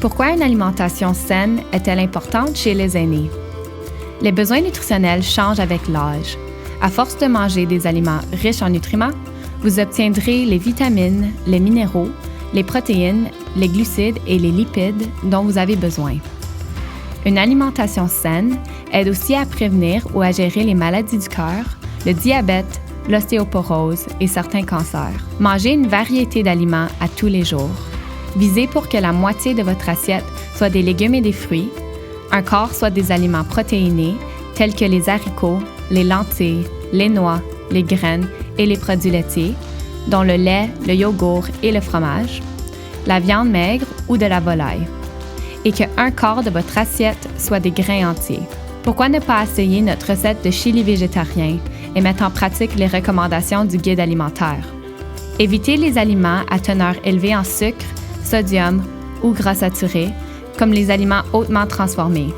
Pourquoi une alimentation saine est-elle importante chez les aînés? Les besoins nutritionnels changent avec l'âge. À force de manger des aliments riches en nutriments, vous obtiendrez les vitamines, les minéraux, les protéines, les glucides et les lipides dont vous avez besoin. Une alimentation saine aide aussi à prévenir ou à gérer les maladies du cœur, le diabète, l'ostéoporose et certains cancers. Mangez une variété d'aliments à tous les jours. Visez pour que la moitié de votre assiette soit des légumes et des fruits, un quart soit des aliments protéinés tels que les haricots, les lentilles, les noix, les graines et les produits laitiers, dont le lait, le yogourt et le fromage, la viande maigre ou de la volaille, et que un quart de votre assiette soit des grains entiers. Pourquoi ne pas essayer notre recette de chili végétarien et mettre en pratique les recommandations du guide alimentaire? Évitez les aliments à teneur élevée en sucre, sodium ou gras saturés, comme les aliments hautement transformés.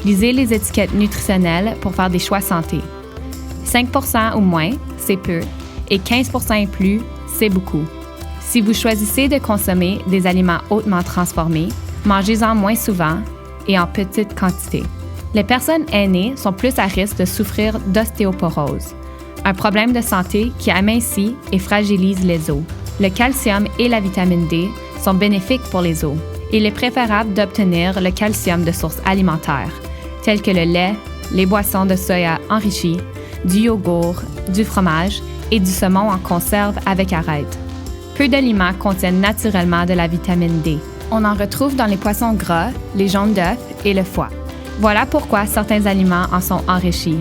Lisez les étiquettes nutritionnelles pour faire des choix santé. 5% ou moins, c'est peu, et 15% et plus, c'est beaucoup. Si vous choisissez de consommer des aliments hautement transformés, mangez-en moins souvent et en petite quantité. Les personnes aînées sont plus à risque de souffrir d'ostéoporose, un problème de santé qui amincit et fragilise les os. Le calcium et la vitamine D sont bénéfiques pour les os. Il est préférable d'obtenir le calcium de sources alimentaires, telles que le lait, les boissons de soya enrichies, du yogourt, du fromage et du saumon en conserve avec arête. Peu d'aliments contiennent naturellement de la vitamine D. On en retrouve dans les poissons gras, les jaunes d'œufs et le foie. Voilà pourquoi certains aliments en sont enrichis,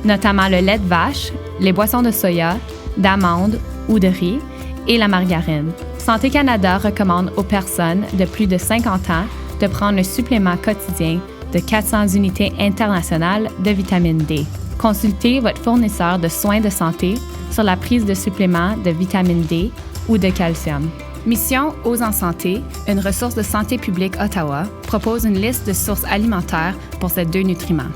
notamment le lait de vache, les boissons de soya, d'amandes ou de riz et la margarine. Santé Canada recommande aux personnes de plus de 50 ans de prendre un supplément quotidien de 400 unités internationales de vitamine D. Consultez votre fournisseur de soins de santé sur la prise de suppléments de vitamine D ou de calcium. Mission Os en santé, une ressource de Santé publique Ottawa, propose une liste de sources alimentaires pour ces deux nutriments.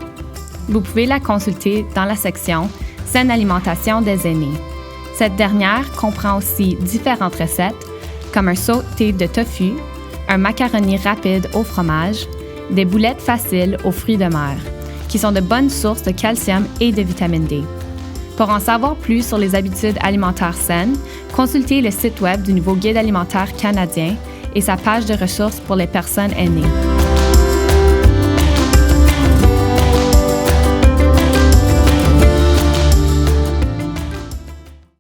Vous pouvez la consulter dans la section « Saine alimentation des aînés ». Cette dernière comprend aussi différentes recettes, comme un sauté de tofu, un macaroni rapide au fromage, des boulettes faciles aux fruits de mer, qui sont de bonnes sources de calcium et de vitamine D. Pour en savoir plus sur les habitudes alimentaires saines, consultez le site web du nouveau Guide alimentaire canadien et sa page de ressources pour les personnes aînées.